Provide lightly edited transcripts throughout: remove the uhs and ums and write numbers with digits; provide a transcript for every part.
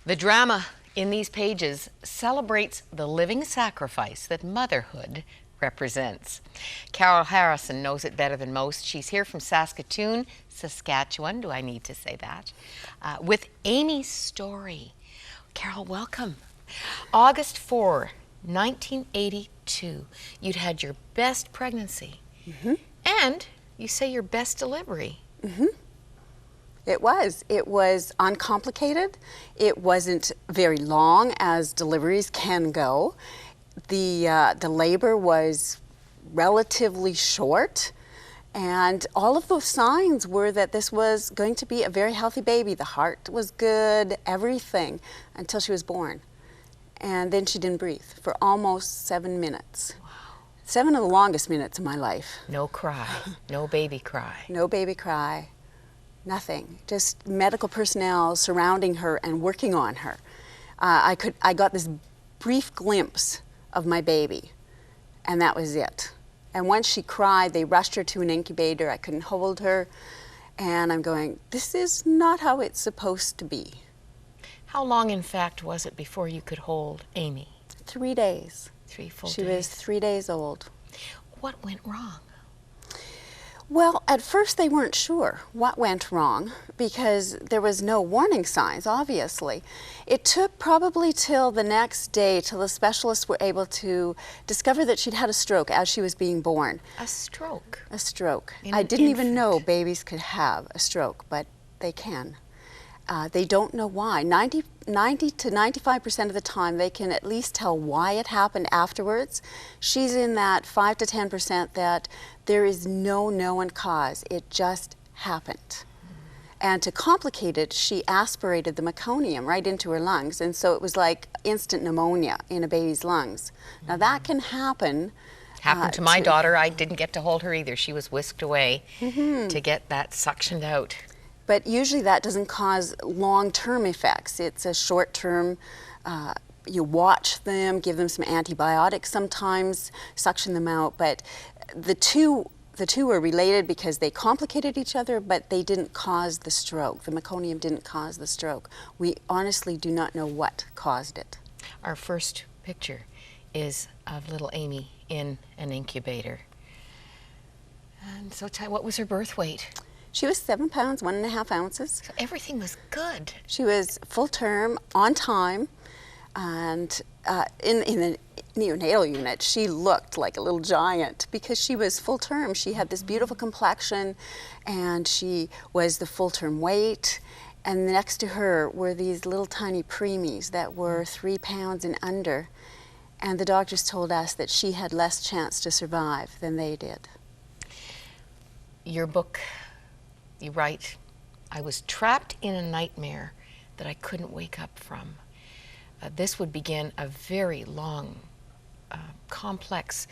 The drama in these pages celebrates the living sacrifice that motherhood represents. Carol Harrison knows it better than most. She's here from Saskatoon, Saskatchewan, do I need to say that, with Amee's story. Carol, welcome. August 4, 1982, you'd had your best pregnancy, and you say your best delivery. It was uncomplicated. It wasn't very long, as deliveries can go. The labor was relatively short, and all of those signs were that this was going to be a very healthy baby. The heart was good, everything, until she was born. And then she didn't breathe for almost 7 minutes. Wow. 7 of the longest minutes of my life. No cry, no baby cry. No baby cry. Nothing, just medical personnel surrounding her and working on her. I got this brief glimpse of my baby, and that was it. And once she cried, they rushed her to an incubator. I couldn't hold her, and I'm going, this is not how it's supposed to be. How long, in fact, was it before you could hold Amee? 3 days. 3 full days. She was 3 days old. What went wrong? Well, at first they weren't sure what went wrong because there was no warning signs, obviously. It took probably till the next day till the specialists were able to discover that she'd had a stroke as she was being born. A stroke? A stroke. In I an didn't even know infant. babies could have a stroke, but they can. They don't know why. 90 to 95% of the time they can at least tell why it happened afterwards. She's in that 5 to 10% that there is no known cause. It just happened. And to complicate it, she aspirated the meconium right into her lungs, and so it was like instant pneumonia in a baby's lungs. Now that can happen. Happened to my daughter. I didn't get to hold her either. She was whisked away to get that suctioned out. But usually that doesn't cause long-term effects. It's a short-term, you watch them, give them some antibiotics sometimes, suction them out, but the two were related because they complicated each other, but they didn't cause the stroke. The meconium didn't cause the stroke. We honestly do not know what caused it. Our first picture is of little Amee in an incubator. And so, what was her birth weight? She was 7 pounds, 1.5 ounces. So everything was good. She was full term, on time, and in the neonatal unit, she looked like a little giant because she was full term. She had this beautiful complexion, and she was the full term weight. And next to her were these little tiny preemies that were 3 pounds and under. And the doctors told us that she had less chance to survive than they did. Your book, you write, I was trapped in a nightmare that I couldn't wake up from. This would begin a very long, complex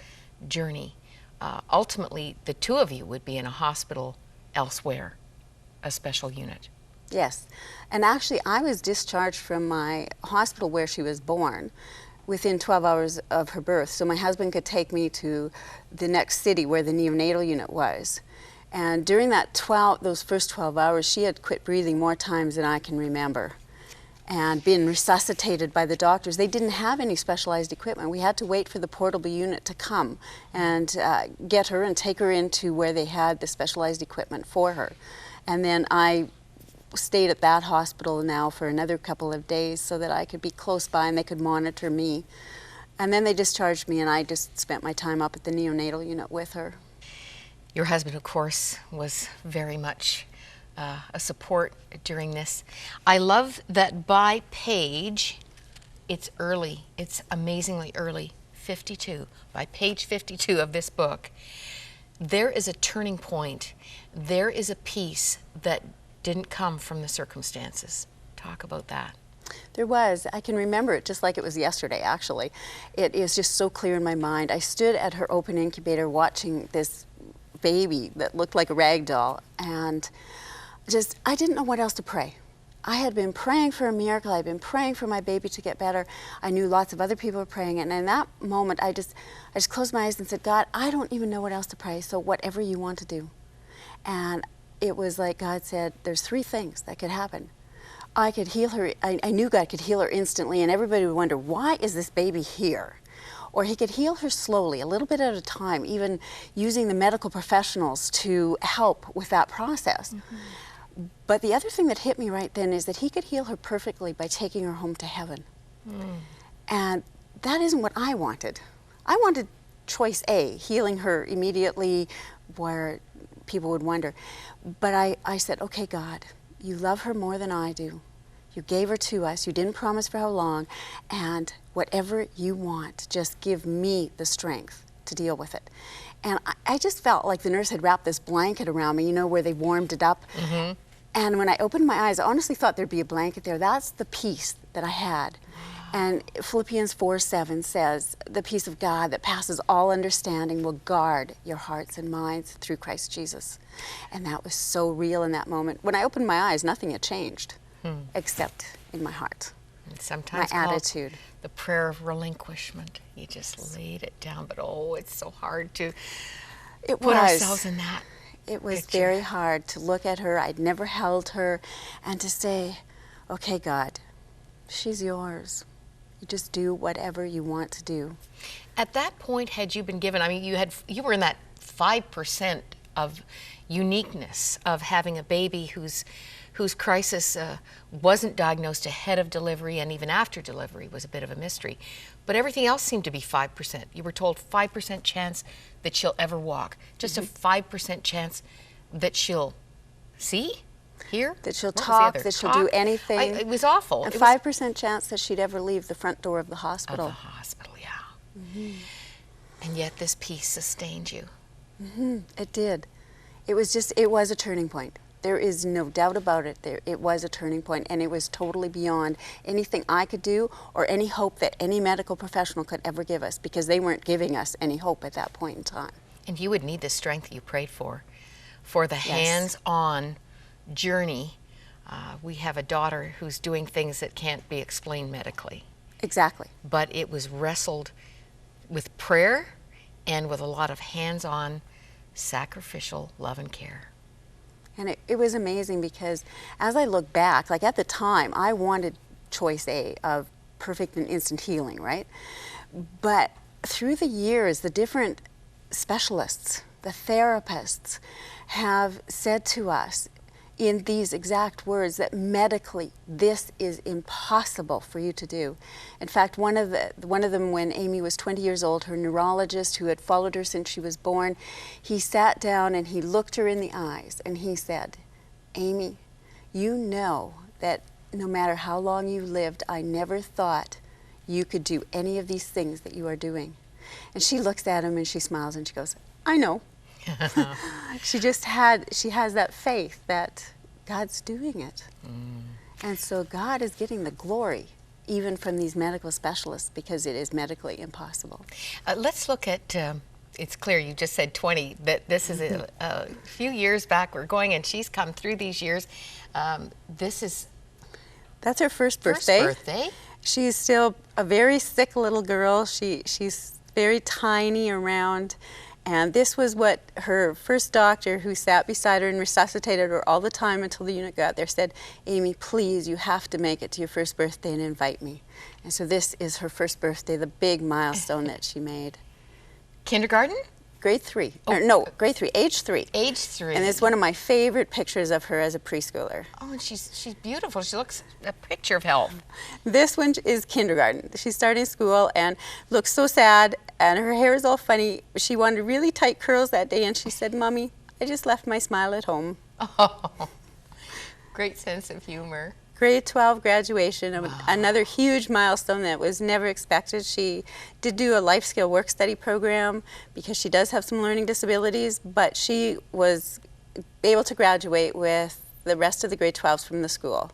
journey. Ultimately, the two of you would be in a hospital elsewhere, a special unit. Yes, and actually I was discharged from my hospital where she was born within 12 hours of her birth, so my husband could take me to the next city where the neonatal unit was. And during those first 12 hours, she had quit breathing more times than I can remember and been resuscitated by the doctors. They didn't have any specialized equipment. We had to wait for the portable unit to come and get her and take her into where they had the specialized equipment for her. And then I stayed at that hospital now for another couple of days so that I could be close by and they could monitor me. And then they discharged me, and I just spent my time up at the neonatal unit with her. Your husband, of course, was very much a support during this. I love that by page, it's early. It's amazingly early, 52. By page 52 of this book, there is a turning point. There is a piece that didn't come from the circumstances. Talk about that. There was. I can remember it just like it was yesterday, actually. It is just so clear in my mind. I stood at her open incubator watching this baby that looked like a rag doll, and I didn't know what else to pray. I had been praying for a miracle. I'd been praying for my baby to get better. I knew lots of other people were praying, and in that moment I just closed my eyes and said, God, I don't even know what else to pray, so whatever you want to do. And it was like God said, there's 3 things that could happen. I could heal her. I knew God could heal her instantly, and everybody would wonder, why is this baby here? Or he could heal her slowly, a little bit at a time, even using the medical professionals to help with that process. But the other thing that hit me right then is that he could heal her perfectly by taking her home to heaven. And that isn't what I wanted. I wanted choice A, healing her immediately where people would wonder. But I said, okay, God, you love her more than I do. You gave her to us. You didn't promise for how long. And whatever you want, just give me the strength to deal with it. And I just felt like the nurse had wrapped this blanket around me, you know, where they warmed it up. And when I opened my eyes, I honestly thought there'd be a blanket there. That's the peace that I had. And Philippians 4:7 says, the peace of God that passes all understanding will guard your hearts and minds through Christ Jesus. And that was so real in that moment. When I opened my eyes, nothing had changed, except in my heart. And sometimes my attitude. The prayer of relinquishment. You just laid it down, but oh, it's so hard to put ourselves in that. It was picture. very hard to look at her. I'd never held her, and to say, okay, God, she's yours. You just do whatever you want to do. At that point, had you been given, I mean, you were in that 5% of uniqueness of having a baby whose crisis wasn't diagnosed ahead of delivery, and even after delivery was a bit of a mystery. But everything else seemed to be 5%. You were told 5% chance that she'll ever walk. Just a 5% chance that she'll see, hear. That she'll talk, that she'll do anything. It was awful. A 5% chance that she'd ever leave the front door of the hospital. Of the hospital, yeah. And yet this peace sustained you. It did. It was a turning point. There is no doubt about it. It was a turning point, and it was totally beyond anything I could do or any hope that any medical professional could ever give us, because they weren't giving us any hope at that point in time. And you would need the strength you prayed for the hands-on journey. We have a daughter who's doing things that can't be explained medically. Exactly. But it was wrestled with prayer and with a lot of hands-on sacrificial love and care. And it was amazing, because as I look back, like at the time, I wanted choice A of perfect and instant healing, right? But through the years, the different specialists, the therapists, have said to us in these exact words that medically this is impossible for you to do. In fact, one of them, when Amee was 20 years old, her neurologist who had followed her since she was born, he sat down and he looked her in the eyes and he said, Amee, you know that no matter how long you lived, I never thought you could do any of these things that you are doing. And she looks at him and she smiles and she goes, I know. She has that faith that God's doing it. And so God is getting the glory even from these medical specialists, because it is medically impossible. Let's look at, it's clear you just said 20, that this is a few years back we're going, and she's come through these years. That's her first birthday. First birthday. She's still a very sick little girl. She's very tiny around. And this was what her first doctor, who sat beside her and resuscitated her all the time until the unit got there, said, Amee, please, you have to make it to your first birthday and invite me. And so this is her first birthday, the big milestone that she made. Kindergarten? Grade 3. No, grade 3, age 3. Age 3. And it's one of my favorite pictures of her as a preschooler. Oh, and she's beautiful. She looks a picture of health. This one is kindergarten. She's starting school and looks so sad, and her hair is all funny. She wanted really tight curls that day, and she said, Mommy, I just left my smile at home. Oh, great sense of humor. Grade 12 graduation, another huge milestone that was never expected. She did do a life skill work study program because she does have some learning disabilities, but she was able to graduate with the rest of the grade 12s from the school.